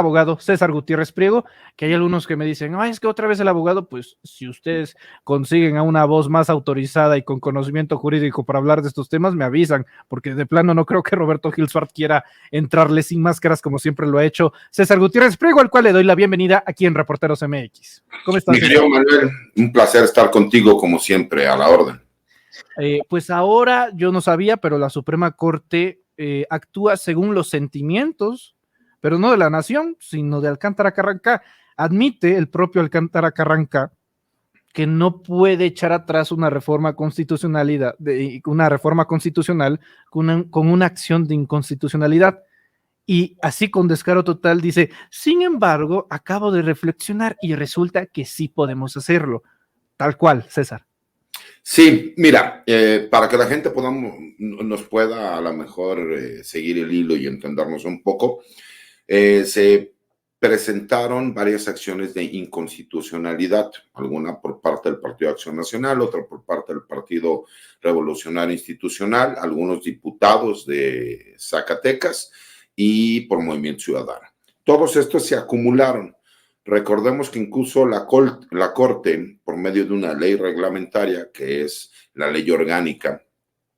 abogado César Gutiérrez Priego, que hay algunos que me dicen, ay, es que otra vez el abogado, pues si ustedes consiguen a una voz más autorizada y con conocimiento jurídico para hablar de estos temas, me avisan, porque de plano no creo que Roberto Gil Suart quiera entrarle sin máscaras como siempre lo ha hecho César Gutiérrez Priego, al cual le doy la bienvenida aquí en Reporteros MX. ¿Cómo estás? Mi querido Manuel, un placer estar contigo como siempre, a la orden. Pues ahora yo no sabía, pero la Suprema Corte actúa según los sentimientos, pero no de la nación, sino de Alcántara Carrancá. Admite el propio Alcántara Carrancá que no puede echar atrás una reforma constitucional con una acción de inconstitucionalidad. Y así con descaro total dice, sin embargo, acabo de reflexionar y resulta que sí podemos hacerlo. Tal cual, César. Sí, mira, para que la gente nos pueda a lo mejor seguir el hilo y entendernos un poco, se presentaron varias acciones de inconstitucionalidad, alguna por parte del Partido de Acción Nacional, otra por parte del Partido Revolucionario Institucional, algunos diputados de Zacatecas y por Movimiento Ciudadano. Todos estos se acumularon. Recordemos que incluso la Corte, por medio de una ley reglamentaria, que es la ley orgánica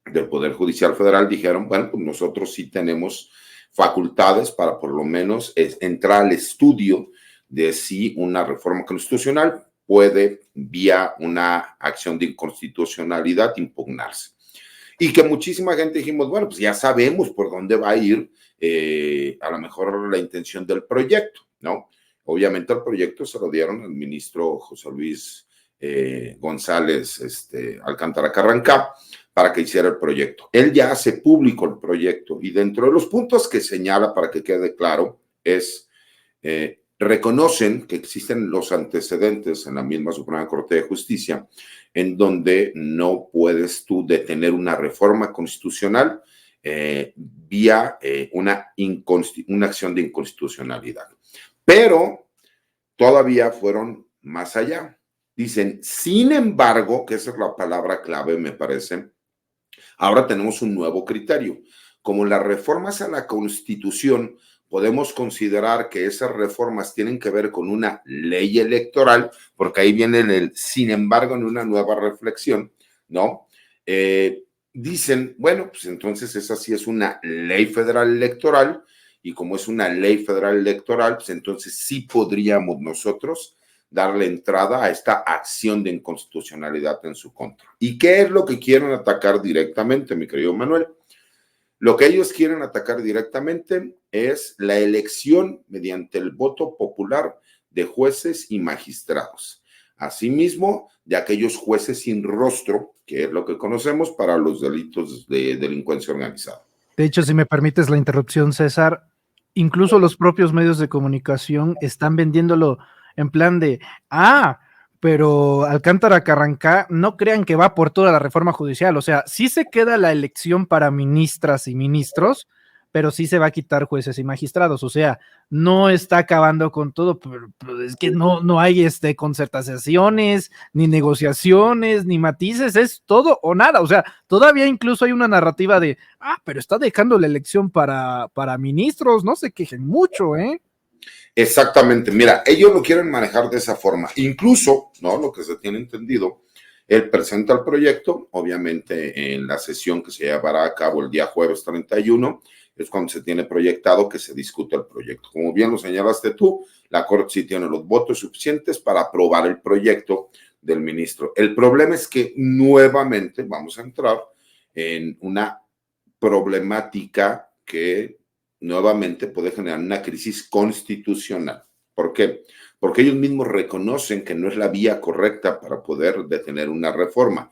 del Poder Judicial Federal, dijeron, bueno, pues nosotros sí tenemos facultades para por lo menos entrar al estudio de si una reforma constitucional puede, vía una acción de inconstitucionalidad, impugnarse. Y que muchísima gente dijimos, bueno, pues ya sabemos por dónde va a ir a lo mejor la intención del proyecto, ¿no? Obviamente el proyecto se lo dieron al ministro José Luis González Alcántara Carrancá para que hiciera el proyecto. Él ya hace público el proyecto y dentro de los puntos que señala, para que quede claro, es reconocen que existen los antecedentes en la misma Suprema Corte de Justicia en donde no puedes tú detener una reforma constitucional vía una acción de inconstitucionalidad. Pero todavía fueron más allá. Dicen, sin embargo, que esa es la palabra clave, me parece, ahora tenemos un nuevo criterio. Como las reformas a la Constitución, podemos considerar que esas reformas tienen que ver con una ley electoral, porque ahí viene sin embargo, en una nueva reflexión, ¿no? Dicen, bueno, pues entonces esa sí es una ley federal electoral, y como es una ley federal electoral, pues entonces sí podríamos nosotros darle entrada a esta acción de inconstitucionalidad en su contra. ¿Y qué es lo que quieren atacar directamente, mi querido Manuel? Lo que ellos quieren atacar directamente es la elección mediante el voto popular de jueces y magistrados. Asimismo, de aquellos jueces sin rostro, que es lo que conocemos para los delitos de delincuencia organizada. De hecho, si me permites la interrupción, César, incluso los propios medios de comunicación están vendiéndolo en plan de, pero Alcántara Carrancá, no crean que va por toda la reforma judicial, o sea, sí se queda la elección para ministras y ministros, pero sí se va a quitar jueces y magistrados, o sea, no está acabando con todo, pero es que no hay concertaciones, ni negociaciones, ni matices, es todo o nada, o sea, todavía incluso hay una narrativa de, pero está dejando la elección para ministros, no se quejen mucho, ¿eh? Exactamente, mira, ellos lo quieren manejar de esa forma, incluso, ¿no? Lo que se tiene entendido, él presenta el proyecto, obviamente en la sesión que se llevará a cabo el día jueves 31, es cuando se tiene proyectado que se discute el proyecto. Como bien lo señalaste tú, la Corte sí tiene los votos suficientes para aprobar el proyecto del ministro. El problema es que nuevamente vamos a entrar en una problemática que nuevamente puede generar una crisis constitucional. ¿Por qué? Porque ellos mismos reconocen que no es la vía correcta para poder detener una reforma,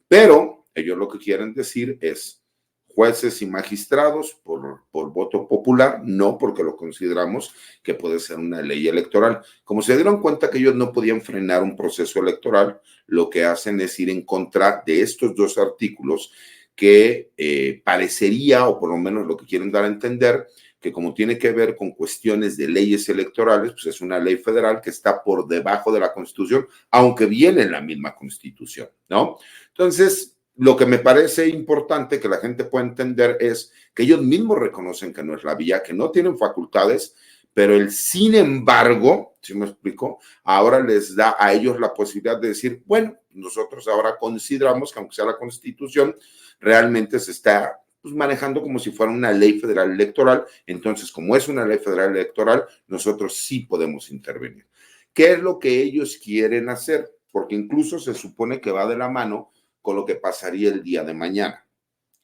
pero ellos lo que quieren decir es jueces y magistrados por voto popular, no porque lo consideramos que puede ser una ley electoral. Como se dieron cuenta que ellos no podían frenar un proceso electoral, lo que hacen es ir en contra de estos dos artículos que parecería, o por lo menos lo que quieren dar a entender, que como tiene que ver con cuestiones de leyes electorales, pues es una ley federal que está por debajo de la Constitución, aunque viene en la misma Constitución, ¿no? Entonces, lo que me parece importante que la gente pueda entender es que ellos mismos reconocen que no es la vía, que no tienen facultades, pero el sin embargo, ¿sí me explico? Ahora les da a ellos la posibilidad de decir, bueno, nosotros ahora consideramos que aunque sea la Constitución, realmente se está pues, manejando como si fuera una ley federal electoral. Entonces, como es una ley federal electoral, nosotros sí podemos intervenir. ¿Qué es lo que ellos quieren hacer? Porque incluso se supone que va de la mano con lo que pasaría el día de mañana.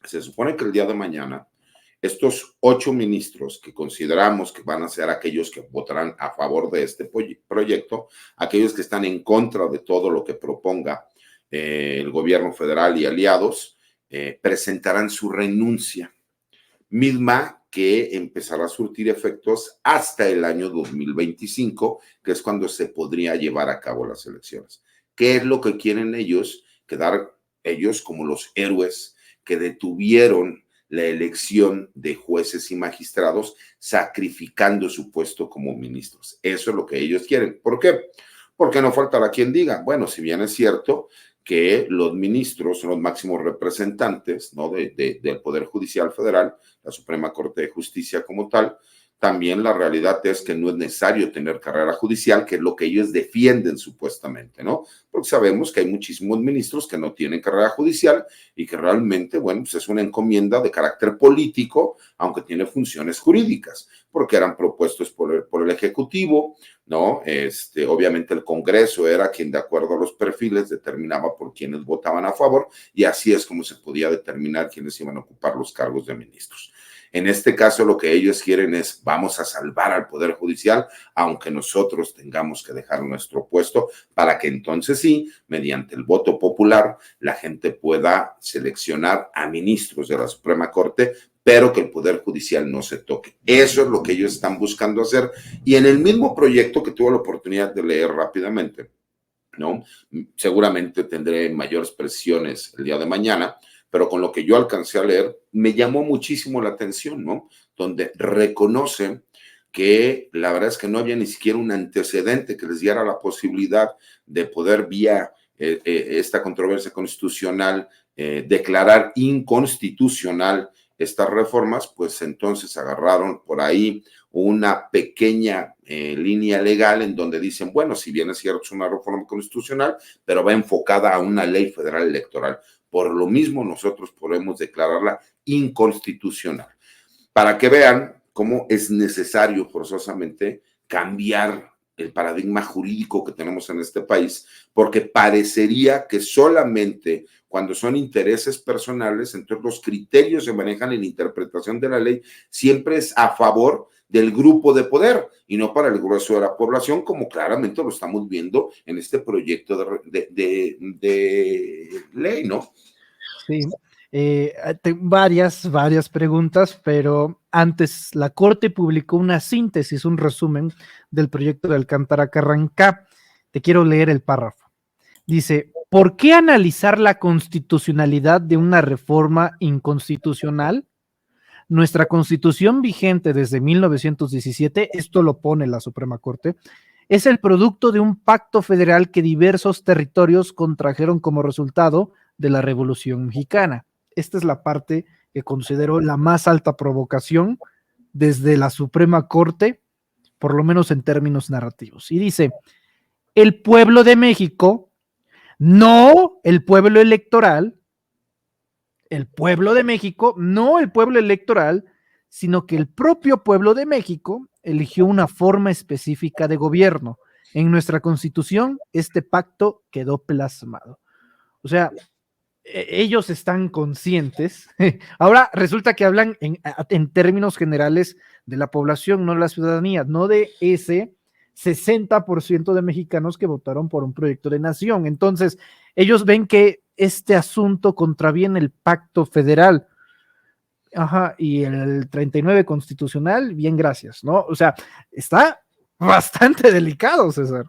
Se supone que el día de mañana estos 8 ministros que consideramos que van a ser aquellos que votarán a favor de este proyecto, aquellos que están en contra de todo lo que proponga el gobierno federal y aliados, presentarán su renuncia, misma que empezará a surtir efectos hasta el año 2025, que es cuando se podría llevar a cabo las elecciones. ¿Qué es lo que quieren ellos? Quedar ellos como los héroes que detuvieron la elección de jueces y magistrados, sacrificando su puesto como ministros. Eso es lo que ellos quieren. ¿Por qué? Porque no faltará quien diga, bueno, si bien es cierto que los ministros son los máximos representantes, ¿no? del Poder Judicial Federal, la Suprema Corte de Justicia como tal, también la realidad es que no es necesario tener carrera judicial, que es lo que ellos defienden supuestamente, ¿no? Porque sabemos que hay muchísimos ministros que no tienen carrera judicial y que realmente, bueno, pues es una encomienda de carácter político, aunque tiene funciones jurídicas, porque eran propuestos por el Ejecutivo, ¿no? Obviamente el Congreso era quien, de acuerdo a los perfiles, determinaba por quienes votaban a favor y así es como se podía determinar quiénes iban a ocupar los cargos de ministros. En este caso, lo que ellos quieren es, vamos a salvar al Poder Judicial, aunque nosotros tengamos que dejar nuestro puesto, para que entonces sí, mediante el voto popular, la gente pueda seleccionar a ministros de la Suprema Corte, pero que el Poder Judicial no se toque. Eso es lo que ellos están buscando hacer. Y en el mismo proyecto que tuve la oportunidad de leer rápidamente, ¿no? Seguramente tendré mayores presiones el día de mañana, pero con lo que yo alcancé a leer, me llamó muchísimo la atención, ¿no? Donde reconoce que la verdad es que no había ni siquiera un antecedente que les diera la posibilidad de poder, vía esta controversia constitucional, declarar inconstitucional estas reformas, pues entonces agarraron por ahí una pequeña línea legal en donde dicen, bueno, si bien es cierto es una reforma constitucional, pero va enfocada a una ley federal electoral. Por lo mismo, nosotros podemos declararla inconstitucional. Para que vean cómo es necesario forzosamente cambiar el paradigma jurídico que tenemos en este país, porque parecería que solamente cuando son intereses personales, entonces los criterios se manejan en la interpretación de la ley, siempre es a favor del grupo de poder y no para el grueso de la población, como claramente lo estamos viendo en este proyecto de ley, ¿no? Sí, varias preguntas, pero antes la Corte publicó una síntesis, un resumen del proyecto de Alcántara Carrancá. Te quiero leer el párrafo. Dice, ¿por qué analizar la constitucionalidad de una reforma inconstitucional? Nuestra constitución vigente desde 1917, esto lo pone la Suprema Corte, es el producto de un pacto federal que diversos territorios contrajeron como resultado de la Revolución Mexicana. Esta es la parte que considero la más alta provocación desde la Suprema Corte, por lo menos en términos narrativos. Y dice, el pueblo de México, no el pueblo electoral, el pueblo de México, no el pueblo electoral, sino que el propio pueblo de México eligió una forma específica de gobierno. En nuestra constitución, este pacto quedó plasmado. O sea, ellos están conscientes. Ahora resulta que hablan en términos generales de la población, no de la ciudadanía, no de ese 60% de mexicanos que votaron por un proyecto de nación. Entonces, ellos ven que este asunto contraviene el pacto federal. Ajá, y el 39 constitucional, bien, gracias, ¿no? O sea, está bastante delicado, César.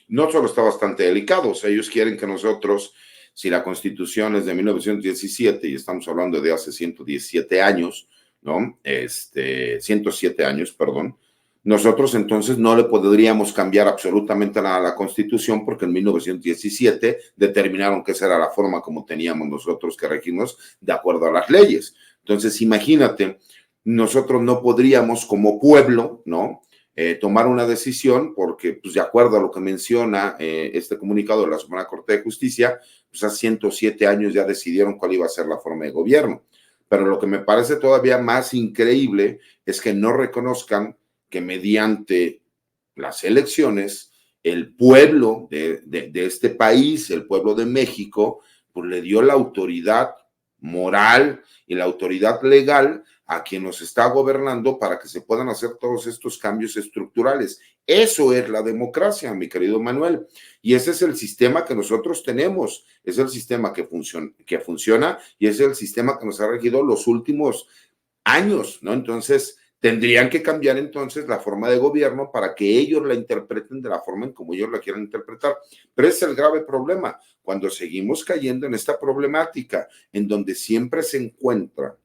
No solo está bastante delicado, o sea, ellos quieren que nosotros, si la Constitución es de 1917 y estamos hablando de hace 117 años, ¿no? 107 años, perdón, nosotros entonces no le podríamos cambiar absolutamente nada a la Constitución porque en 1917 determinaron que esa era la forma como teníamos nosotros que regirnos de acuerdo a las leyes. Entonces, imagínate, nosotros no podríamos como pueblo, ¿no? tomar una decisión, porque pues, de acuerdo a lo que menciona este comunicado de la Suprema Corte de Justicia, pues hace 107 años ya decidieron cuál iba a ser la forma de gobierno. Pero lo que me parece todavía más increíble es que no reconozcan que mediante las elecciones, el pueblo de este país, el pueblo de México, pues le dio la autoridad moral y la autoridad legal a quien nos está gobernando para que se puedan hacer todos estos cambios estructurales. Eso es la democracia, mi querido Manuel. Y ese es el sistema que nosotros tenemos, es el sistema que funciona y es el sistema que nos ha regido los últimos años, ¿no? Entonces, tendrían que cambiar entonces la forma de gobierno para que ellos la interpreten de la forma en como ellos la quieran interpretar. Pero ese es el grave problema, cuando seguimos cayendo en esta problemática, en donde siempre se encuentra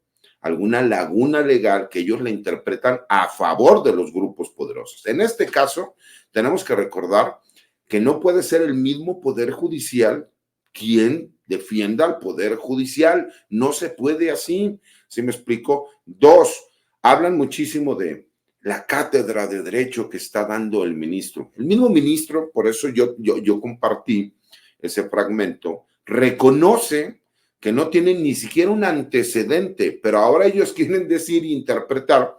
alguna laguna legal que ellos la interpretan a favor de los grupos poderosos. En este caso, tenemos que recordar que no puede ser el mismo Poder Judicial quien defienda al Poder Judicial. No se puede así. ¿Sí me explico? Dos, hablan muchísimo de la cátedra de derecho que está dando el ministro. El mismo ministro, por eso yo compartí ese fragmento, reconoce que no tienen ni siquiera un antecedente, pero ahora ellos quieren decir e interpretar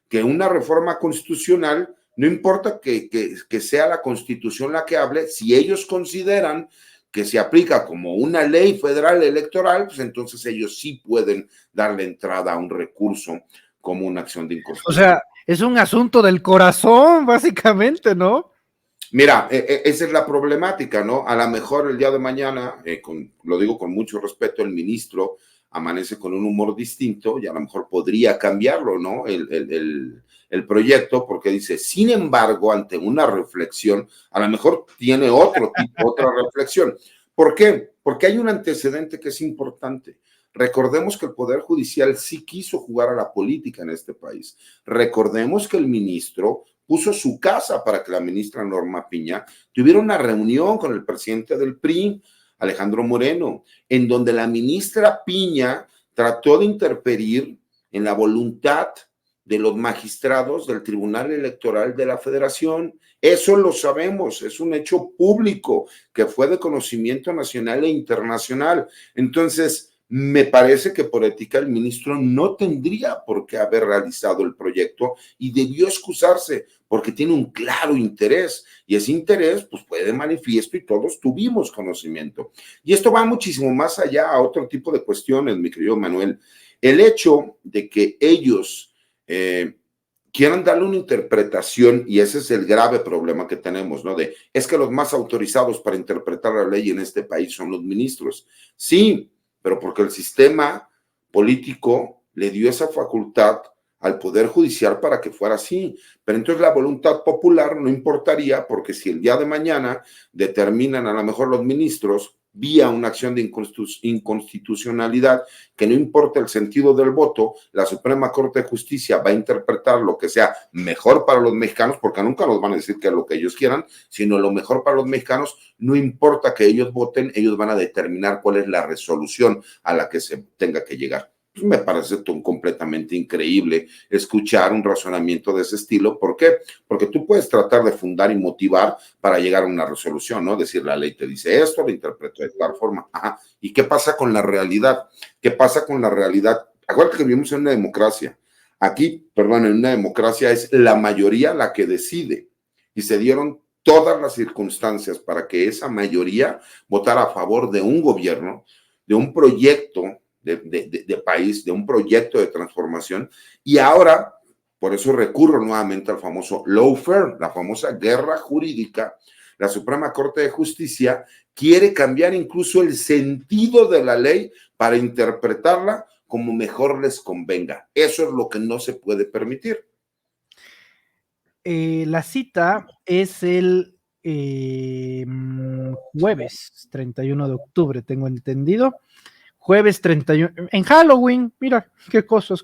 que una reforma constitucional, no importa que sea la Constitución la que hable, si ellos consideran que se aplica como una ley federal electoral, pues entonces ellos sí pueden darle entrada a un recurso como una acción de inconstitucionalidad. O sea, es un asunto del corazón, básicamente, ¿no? Mira, esa es la problemática, ¿no? A lo mejor el día de mañana, lo digo con mucho respeto, el ministro amanece con un humor distinto y a lo mejor podría cambiarlo, ¿no? El proyecto, porque dice, sin embargo, ante una reflexión, a lo mejor tiene otro tipo, otra reflexión. ¿Por qué? Porque hay un antecedente que es importante. Recordemos que el Poder Judicial sí quiso jugar a la política en este país. Recordemos que el ministro puso su casa para que la ministra Norma Piña tuviera una reunión con el presidente del PRI, Alejandro Moreno, en donde la ministra Piña trató de interferir en la voluntad de los magistrados del Tribunal Electoral de la Federación. Eso lo sabemos, es un hecho público que fue de conocimiento nacional e internacional. Entonces, me parece que por ética el ministro no tendría por qué haber realizado el proyecto y debió excusarse porque tiene un claro interés y ese interés pues puede de manifiesto y todos tuvimos conocimiento. Y esto va muchísimo más allá a otro tipo de cuestiones, mi querido Manuel. El hecho de que ellos quieran darle una interpretación, y ese es el grave problema que tenemos, ¿no? Es que los más autorizados para interpretar la ley en este país son los ministros. Sí, pero porque el sistema político le dio esa facultad al Poder Judicial para que fuera así. Pero entonces la voluntad popular no importaría, porque si el día de mañana determinan a lo mejor los ministros vía una acción de inconstitucionalidad, que no importa el sentido del voto, la Suprema Corte de Justicia va a interpretar lo que sea mejor para los mexicanos, porque nunca nos van a decir que es lo que ellos quieran, sino lo mejor para los mexicanos, no importa que ellos voten, ellos van a determinar cuál es la resolución a la que se tenga que llegar. Pues me parece completamente increíble escuchar un razonamiento de ese estilo. ¿Por qué? Porque tú puedes tratar de fundar y motivar para llegar a una resolución, ¿no? Decir, la ley te dice esto, lo interpreto de tal forma. Ajá. ¿Y qué pasa con la realidad? ¿Qué pasa con la realidad? Acuérdate que vivimos en una democracia. Aquí, perdón, en una democracia es la mayoría la que decide. Y se dieron todas las circunstancias para que esa mayoría votara a favor de un gobierno, de un proyecto de país, de un proyecto de transformación, y ahora, por eso recurro nuevamente al famoso lawfare, la famosa guerra jurídica. La Suprema Corte de Justicia quiere cambiar incluso el sentido de la ley para interpretarla como mejor les convenga. Eso es lo que no se puede permitir. La cita es el jueves 31 de octubre, tengo entendido. Jueves 31, en Halloween, mira, qué cosas,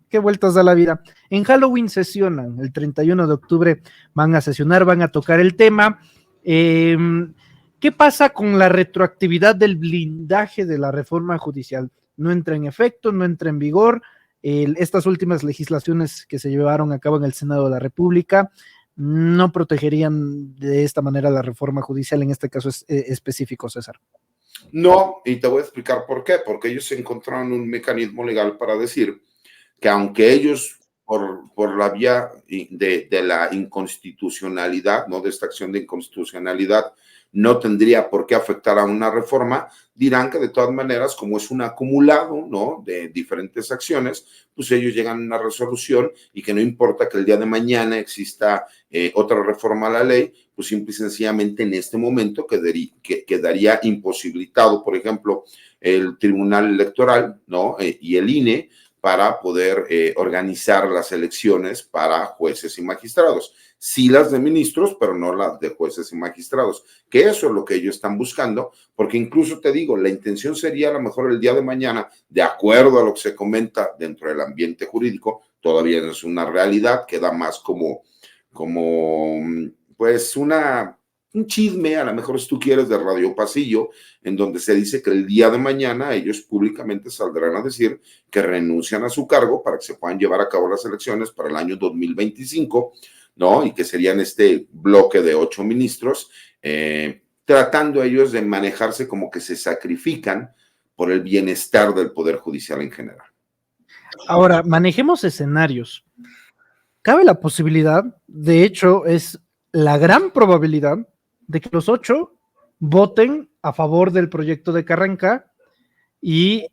qué vueltas da la vida. En Halloween sesionan, el 31 de octubre van a sesionar, van a tocar el tema. ¿Qué pasa con la retroactividad del blindaje de la reforma judicial? No entra en efecto, no entra en vigor. estas últimas legislaciones que se llevaron a cabo en el Senado de la República no protegerían de esta manera la reforma judicial, en este caso específico, César. No, y te voy a explicar por qué. Porque ellos encontraron un mecanismo legal para decir que aunque ellos, por la vía de la inconstitucionalidad, ¿no?, de esta acción de inconstitucionalidad, no tendría por qué afectar a una reforma, dirán que de todas maneras, como es un acumulado, ¿no?, de diferentes acciones, pues ellos llegan a una resolución y que no importa que el día de mañana exista otra reforma a la ley, pues simple y sencillamente en este momento quedaría imposibilitado, por ejemplo, el Tribunal Electoral, ¿no?, y el INE, para poder organizar las elecciones para jueces y magistrados. Sí las de ministros, pero no las de jueces y magistrados, que eso es lo que ellos están buscando, porque incluso te digo, la intención sería a lo mejor el día de mañana, de acuerdo a lo que se comenta dentro del ambiente jurídico, todavía no es una realidad, queda más como pues un chisme, a lo mejor si tú quieres, de Radio Pasillo, en donde se dice que el día de mañana ellos públicamente saldrán a decir que renuncian a su cargo para que se puedan llevar a cabo las elecciones para el año 2025, ¿no? Y que serían este bloque de 8 ministros, tratando ellos de manejarse como que se sacrifican por el bienestar del Poder Judicial en general. Ahora, manejemos escenarios. Cabe la posibilidad, de hecho, es la gran probabilidad de que los 8 voten a favor del proyecto de Carranca y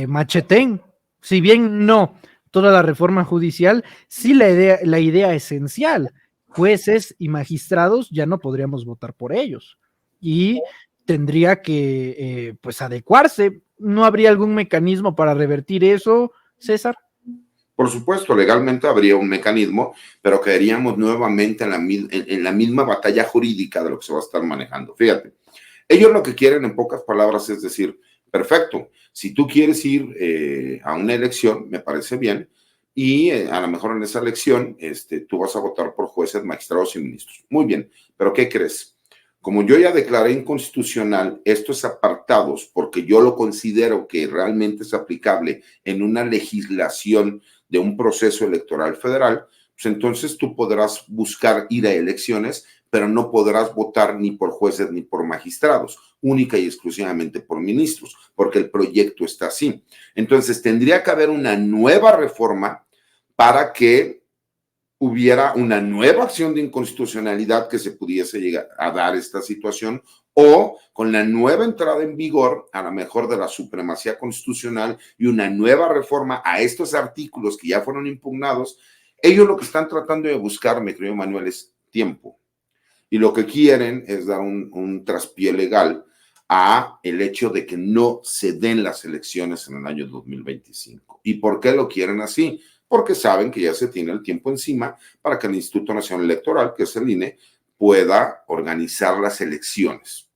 macheten, si bien no toda la reforma judicial, sí la idea esencial, jueces y magistrados ya no podríamos votar por ellos y tendría que pues adecuarse. ¿No habría algún mecanismo para revertir eso, César? Por supuesto, legalmente habría un mecanismo, pero quedaríamos nuevamente en la misma batalla jurídica de lo que se va a estar manejando. Fíjate, ellos lo que quieren en pocas palabras es decir, perfecto, si tú quieres ir a una elección, me parece bien, y a lo mejor en esa elección tú vas a votar por jueces, magistrados y ministros. Muy bien, pero ¿qué crees? Como yo ya declaré inconstitucional estos apartados, porque yo lo considero que realmente es aplicable en una legislación de un proceso electoral federal, pues entonces tú podrás buscar ir a elecciones, pero no podrás votar ni por jueces ni por magistrados, única y exclusivamente por ministros, porque el proyecto está así. Entonces tendría que haber una nueva reforma para que hubiera una nueva acción de inconstitucionalidad que se pudiese llegar a dar esta situación, o con la nueva entrada en vigor, a lo mejor de la supremacía constitucional y una nueva reforma a estos artículos que ya fueron impugnados. Ellos lo que están tratando de buscar, mi querido Manuel, es tiempo. Y lo que quieren es dar un traspié legal a el hecho de que no se den las elecciones en el año 2025. ¿Y por qué lo quieren así? Porque saben que ya se tiene el tiempo encima para que el Instituto Nacional Electoral, que es el INE, pueda organizar las elecciones.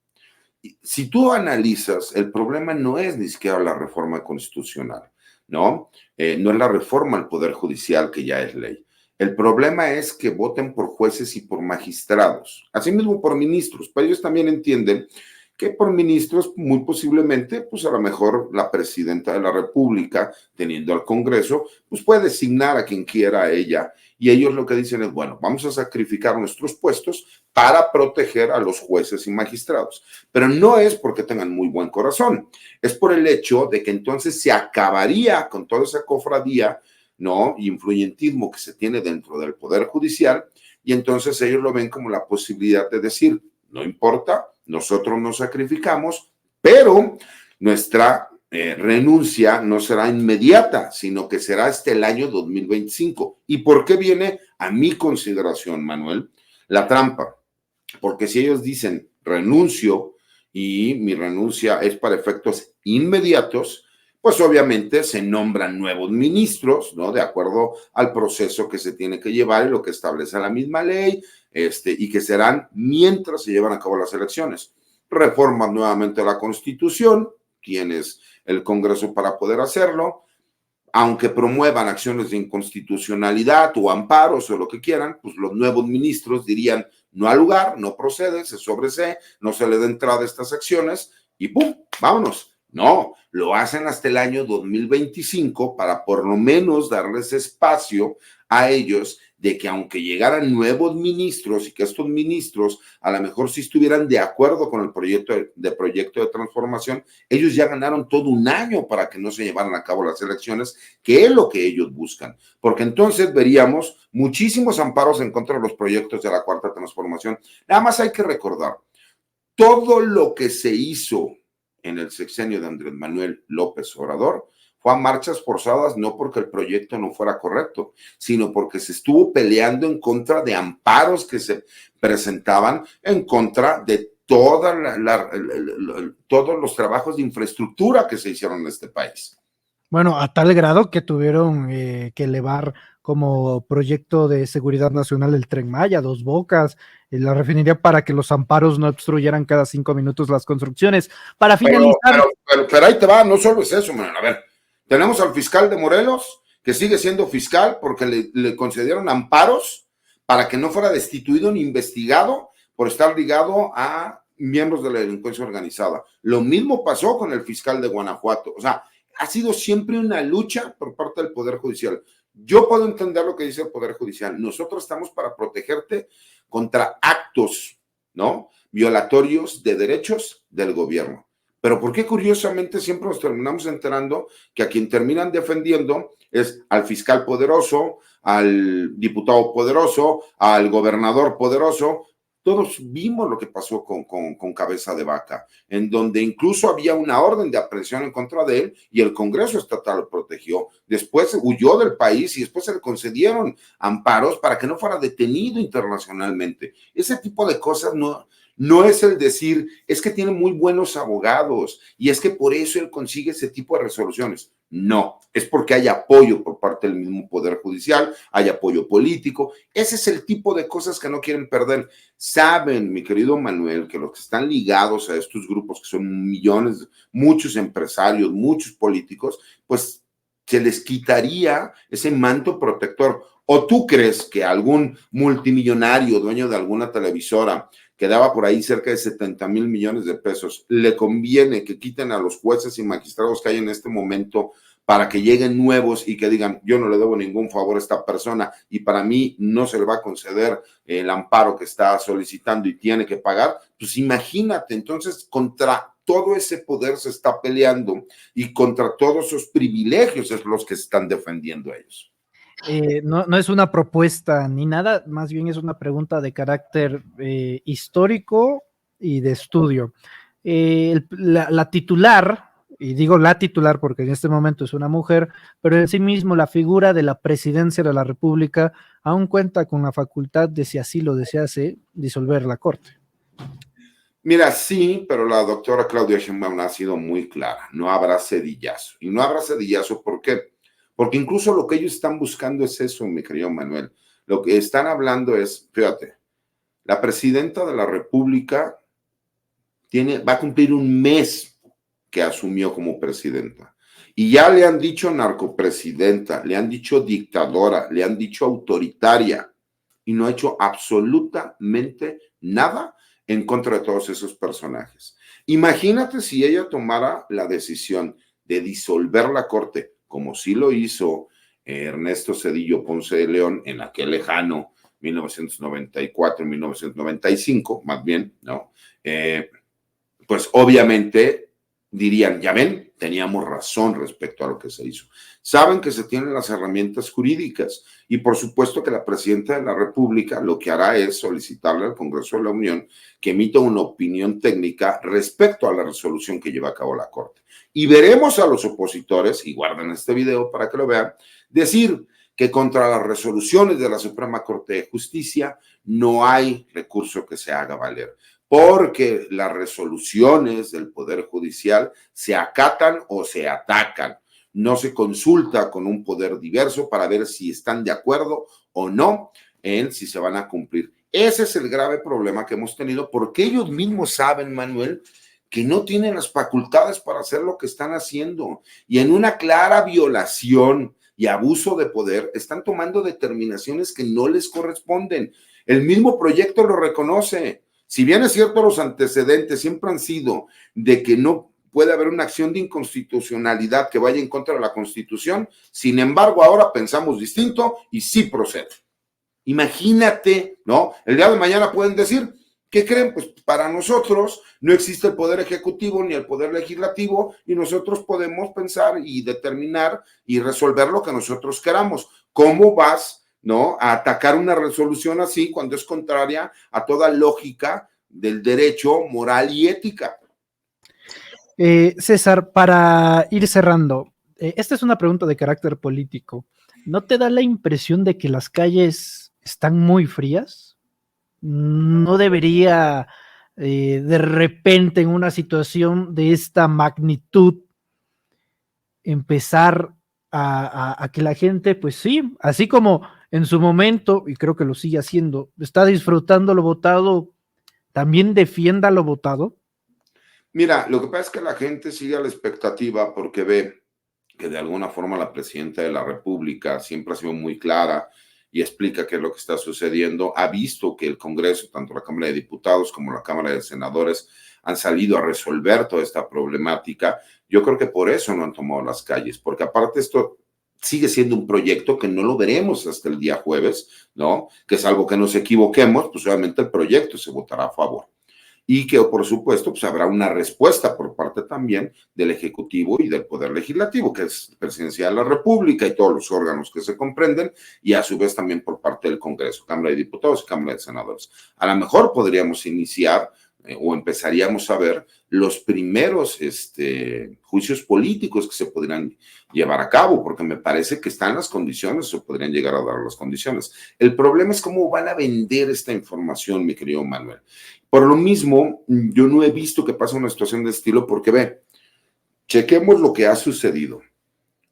Si tú analizas, el problema no es ni siquiera la reforma constitucional, ¿no? No es la reforma al Poder Judicial, que ya es ley. El problema es que voten por jueces y por magistrados, asimismo por ministros, pero ellos también entienden que por ministros muy posiblemente, pues a lo mejor la presidenta de la República, teniendo al Congreso, pues puede designar a quien quiera ella. Y ellos lo que dicen es, bueno, vamos a sacrificar nuestros puestos para proteger a los jueces y magistrados. Pero no es porque tengan muy buen corazón, es por el hecho de que entonces se acabaría con toda esa cofradía, ¿no?, influyentismo que se tiene dentro del Poder Judicial, y entonces ellos lo ven como la posibilidad de decir, no importa, nosotros nos sacrificamos, pero nuestra renuncia no será inmediata, sino que será hasta el año 2025. ¿Y por qué viene a mi consideración, Manuel, la trampa? Porque si ellos dicen renuncio y mi renuncia es para efectos inmediatos, pues obviamente se nombran nuevos ministros, ¿no?, de acuerdo al proceso que se tiene que llevar y lo que establece la misma ley, y que serán mientras se llevan a cabo las elecciones. Reforman nuevamente la Constitución, tienes el Congreso para poder hacerlo, aunque promuevan acciones de inconstitucionalidad o amparos o lo que quieran, pues los nuevos ministros dirían no al lugar, no procede, se sobresee, no se le da entrada a estas acciones y ¡pum!, vámonos. No, lo hacen hasta el año 2025 para por lo menos darles espacio a ellos de que aunque llegaran nuevos ministros y que estos ministros a lo mejor sí estuvieran de acuerdo con el proyecto de transformación, ellos ya ganaron todo un año para que no se llevaran a cabo las elecciones, que es lo que ellos buscan. Porque entonces veríamos muchísimos amparos en contra de los proyectos de la Cuarta Transformación. Nada más hay que recordar, todo lo que se hizo en el sexenio de Andrés Manuel López Obrador fue a marchas forzadas, no porque el proyecto no fuera correcto, sino porque se estuvo peleando en contra de amparos que se presentaban en contra de todos los trabajos de infraestructura que se hicieron en este país. Bueno, a tal grado que tuvieron que elevar como proyecto de seguridad nacional el Tren Maya, Dos Bocas, la refinería, para que los amparos no obstruyeran cada 5 minutos las construcciones. Para finalizar. Pero ahí te va, no solo es eso, man. A ver, tenemos al fiscal de Morelos, que sigue siendo fiscal porque le concedieron amparos para que no fuera destituido ni investigado por estar ligado a miembros de la delincuencia organizada. Lo mismo pasó con el fiscal de Guanajuato. O sea, ha sido siempre una lucha por parte del Poder Judicial. Yo puedo entender lo que dice el Poder Judicial. Nosotros estamos para protegerte contra actos, ¿no?, violatorios de derechos del gobierno. Pero ¿por qué curiosamente siempre nos terminamos enterando que a quien terminan defendiendo es al fiscal poderoso, al diputado poderoso, al gobernador poderoso? Todos vimos lo que pasó con Cabeza de Vaca, en donde incluso había una orden de aprehensión en contra de él y el Congreso Estatal lo protegió. Después huyó del país y después se le concedieron amparos para que no fuera detenido internacionalmente. Ese tipo de cosas no es el decir, es que tiene muy buenos abogados y es que por eso él consigue ese tipo de resoluciones. No, es porque hay apoyo por parte del mismo Poder Judicial, hay apoyo político. Ese es el tipo de cosas que no quieren perder. Saben, mi querido Manuel, que los que están ligados a estos grupos, que son millones, muchos empresarios, muchos políticos, pues se les quitaría ese manto protector. ¿O tú crees que algún multimillonario, dueño de alguna televisora, que daba por ahí cerca de 70 mil millones de pesos, le conviene que quiten a los jueces y magistrados que hay en este momento para que lleguen nuevos y que digan, yo no le debo ningún favor a esta persona y para mí no se le va a conceder el amparo que está solicitando y tiene que pagar? Pues imagínate, entonces contra todo ese poder se está peleando y contra todos esos privilegios es los que se están defendiendo ellos. No es una propuesta ni nada, más bien es una pregunta de carácter histórico y de estudio. La titular, y digo la titular porque en este momento es una mujer, pero en sí mismo la figura de la presidencia de la República aún cuenta con la facultad de, si así lo desease, disolver la Corte. Mira, sí, pero la doctora Claudia Sheinbaum ha sido muy clara, no habrá cedillazo. Y no habrá cedillazo, ¿por qué? Porque incluso lo que ellos están buscando es eso, mi querido Manuel. Lo que están hablando es, fíjate, la presidenta de la República va a cumplir un mes que asumió como presidenta. Y ya le han dicho narcopresidenta, le han dicho dictadora, le han dicho autoritaria, y no ha hecho absolutamente nada en contra de todos esos personajes. Imagínate si ella tomara la decisión de disolver la Corte, como sí lo hizo Ernesto Zedillo Ponce de León en aquel lejano 1994, 1995, más bien, ¿no? Pues obviamente dirían, ya ven, teníamos razón respecto a lo que se hizo. Saben que se tienen las herramientas jurídicas y por supuesto que la presidenta de la República lo que hará es solicitarle al Congreso de la Unión que emita una opinión técnica respecto a la resolución que lleva a cabo la Corte. Y veremos a los opositores, y guarden este video para que lo vean, decir que contra las resoluciones de la Suprema Corte de Justicia no hay recurso que se haga valer, porque las resoluciones del Poder Judicial se acatan o se atacan. No se consulta con un poder diverso para ver si están de acuerdo o no en si se van a cumplir. Ese es el grave problema que hemos tenido, porque ellos mismos saben, Manuel, que no tienen las facultades para hacer lo que están haciendo. Y en una clara violación y abuso de poder, están tomando determinaciones que no les corresponden. El mismo proyecto lo reconoce. Si bien es cierto, los antecedentes siempre han sido de que no puede haber una acción de inconstitucionalidad que vaya en contra de la Constitución. Sin embargo, ahora pensamos distinto y sí procede. Imagínate, ¿no? El día de mañana pueden decir, ¿qué creen? Pues para nosotros no existe el poder ejecutivo ni el poder legislativo y nosotros podemos pensar y determinar y resolver lo que nosotros queramos. ¿Cómo vas, no, a atacar una resolución así cuando es contraria a toda lógica del derecho moral y ética? César, para ir cerrando, esta es una pregunta de carácter político. ¿No te da la impresión de que las calles están muy frías? ¿No debería de repente en una situación de esta magnitud empezar a que la gente, pues sí, así como en su momento, y creo que lo sigue haciendo, está disfrutando lo votado, también defienda lo votado? Mira, lo que pasa es que la gente sigue a la expectativa porque ve que de alguna forma la presidenta de la República siempre ha sido muy clara y explica qué es lo que está sucediendo. Ha visto que el Congreso, tanto la Cámara de Diputados como la Cámara de Senadores, han salido a resolver toda esta problemática. Yo creo que por eso no han tomado las calles, porque aparte esto sigue siendo un proyecto que no lo veremos hasta el día jueves, ¿no? Que salvo que nos equivoquemos, pues obviamente el proyecto se votará a favor. Y que, por supuesto, pues habrá una respuesta por parte también del Ejecutivo y del Poder Legislativo, que es Presidencia de la República y todos los órganos que se comprenden, y a su vez también por parte del Congreso, Cámara de Diputados y Cámara de Senadores. A lo mejor podríamos iniciar o empezaríamos a ver los primeros juicios políticos que se podrían llevar a cabo, porque me parece que están las condiciones o podrían llegar a dar las condiciones. El problema es cómo van a vender esta información, mi querido Manuel. Por lo mismo, yo no he visto que pase una situación de estilo porque ve, chequemos lo que ha sucedido.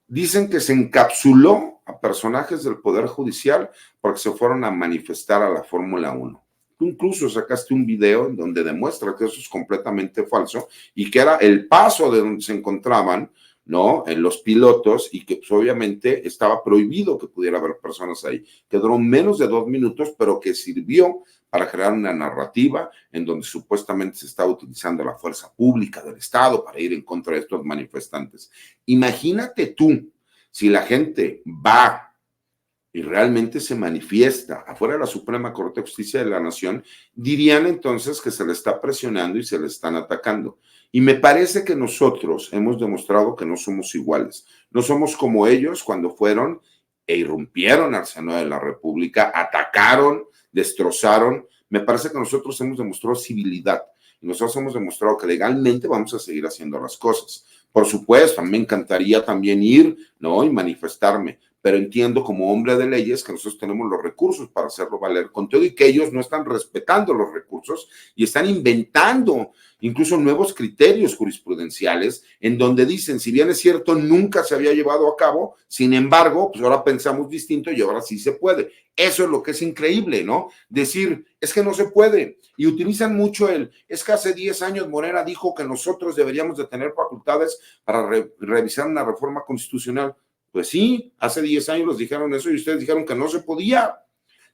Dicen que se encapsuló a personajes del Poder Judicial porque se fueron a manifestar a la Fórmula 1. Tú incluso sacaste un video en donde demuestra que eso es completamente falso y que era el paso de donde se encontraban, ¿no? En los pilotos y que pues, obviamente estaba prohibido que pudiera haber personas ahí, que duró menos de 2 minutos, pero que sirvió para crear una narrativa en donde supuestamente se estaba utilizando la fuerza pública del Estado para ir en contra de estos manifestantes. Imagínate tú, si la gente va y realmente se manifiesta afuera de la Suprema Corte de Justicia de la Nación, dirían entonces que se le está presionando y se le están atacando. Y me parece que nosotros hemos demostrado que no somos iguales. No somos como ellos cuando fueron e irrumpieron al Senado de la República, atacaron, destrozaron. Me parece que nosotros hemos demostrado civilidad y nosotros hemos demostrado que legalmente vamos a seguir haciendo las cosas. Por supuesto, a mí me encantaría también ir, ¿no? Y manifestarme, pero entiendo como hombre de leyes que nosotros tenemos los recursos para hacerlo valer con todo y que ellos no están respetando los recursos y están inventando incluso nuevos criterios jurisprudenciales en donde dicen, si bien es cierto, nunca se había llevado a cabo, sin embargo, pues ahora pensamos distinto y ahora sí se puede. Eso es lo que es increíble, ¿no? Decir, es que no se puede. Y utilizan mucho es que hace 10 años Morena dijo que nosotros deberíamos de tener facultades para revisar una reforma constitucional. Pues sí, hace 10 años les dijeron eso y ustedes dijeron que no se podía,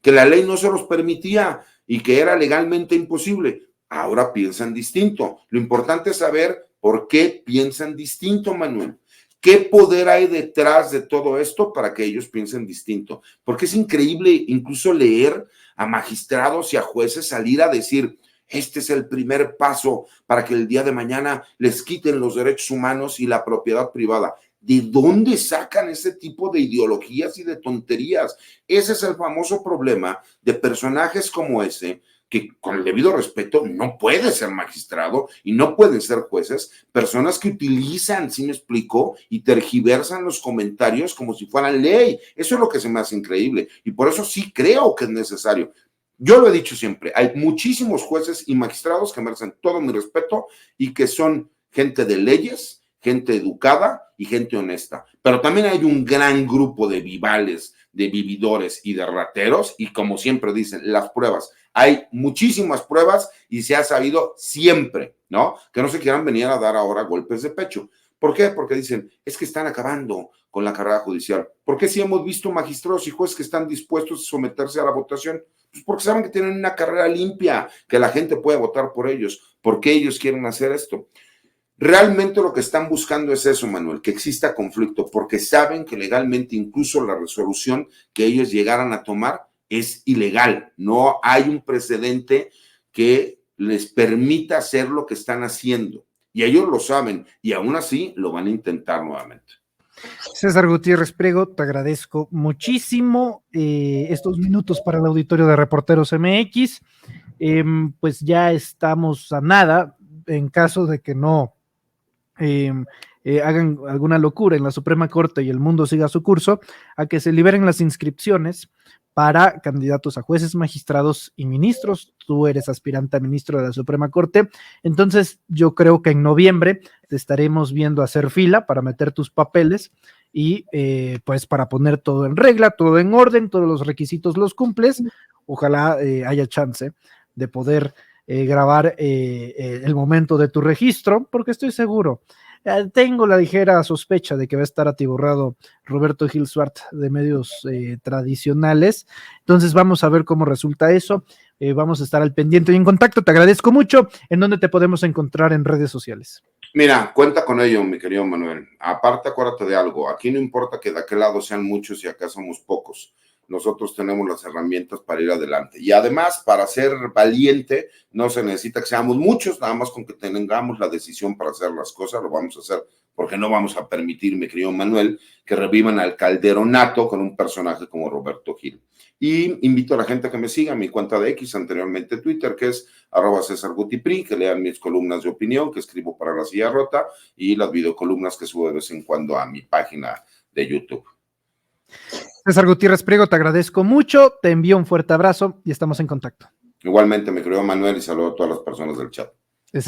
que la ley no se los permitía y que era legalmente imposible. Ahora piensan distinto. Lo importante es saber por qué piensan distinto, Manuel. ¿Qué poder hay detrás de todo esto para que ellos piensen distinto? Porque es increíble incluso leer a magistrados y a jueces salir a decir, este es el primer paso para que el día de mañana les quiten los derechos humanos y la propiedad privada. ¿De dónde sacan ese tipo de ideologías y de tonterías? Ese es el famoso problema de personajes como ese, que con el debido respeto no puede ser magistrado y no pueden ser jueces, personas que utilizan, ¿sí me explico? Y tergiversan los comentarios como si fueran ley. Eso es lo que se me hace increíble y por eso sí creo que es necesario. Yo lo he dicho siempre, hay muchísimos jueces y magistrados que merecen todo mi respeto y que son gente de leyes, gente educada y gente honesta. Pero también hay un gran grupo de vivales, de vividores y de rateros y como siempre dicen, las pruebas. Hay muchísimas pruebas y se ha sabido siempre, ¿no? Que no se quieran venir a dar ahora golpes de pecho. ¿Por qué? Porque dicen, es que están acabando con la carrera judicial. ¿Por qué si hemos visto magistrados y jueces que están dispuestos a someterse a la votación? Pues porque saben que tienen una carrera limpia, que la gente puede votar por ellos. ¿Por qué ellos quieren hacer esto? Realmente lo que están buscando es eso, Manuel, que exista conflicto, porque saben que legalmente incluso la resolución que ellos llegaran a tomar es ilegal. No hay un precedente que les permita hacer lo que están haciendo. Y ellos lo saben, y aún así lo van a intentar nuevamente. César Gutiérrez Priego, te agradezco muchísimo estos minutos para el auditorio de Reporteros MX. Pues ya estamos a nada, en caso de que no hagan alguna locura en la Suprema Corte y el mundo siga su curso, a que se liberen las inscripciones para candidatos a jueces, magistrados y ministros. Tú eres aspirante a ministro de la Suprema Corte, entonces yo creo que en noviembre te estaremos viendo hacer fila para meter tus papeles y pues para poner todo en regla, todo en orden, todos los requisitos los cumples. Ojalá haya chance de poder grabar el momento de tu registro, porque estoy seguro, tengo la ligera sospecha de que va a estar atiborrado Roberto Gil Suart de medios tradicionales, entonces vamos a ver cómo resulta eso, vamos a estar al pendiente y en contacto. Te agradezco mucho. ¿En dónde te podemos encontrar en redes sociales? Mira, cuenta con ello, mi querido Manuel. Aparte, acuérdate de algo, aquí no importa que de aquel lado sean muchos y acá somos pocos. Nosotros tenemos las herramientas para ir adelante. Y además, para ser valiente, no se necesita que seamos muchos, nada más con que tengamos la decisión para hacer las cosas, lo vamos a hacer, porque no vamos a permitir, mi querido Manuel, que revivan al calderonato con un personaje como Roberto Gil. Y invito a la gente a que me siga en mi cuenta de X, anteriormente Twitter, que es @CésarGutiPri, que lean mis columnas de opinión que escribo para La Silla Rota y las videocolumnas que subo de vez en cuando a mi página de YouTube. César Gutiérrez Priego, te agradezco mucho, te envío un fuerte abrazo y estamos en contacto. Igualmente, mi querido Manuel, y saludo a todas las personas del chat. Es el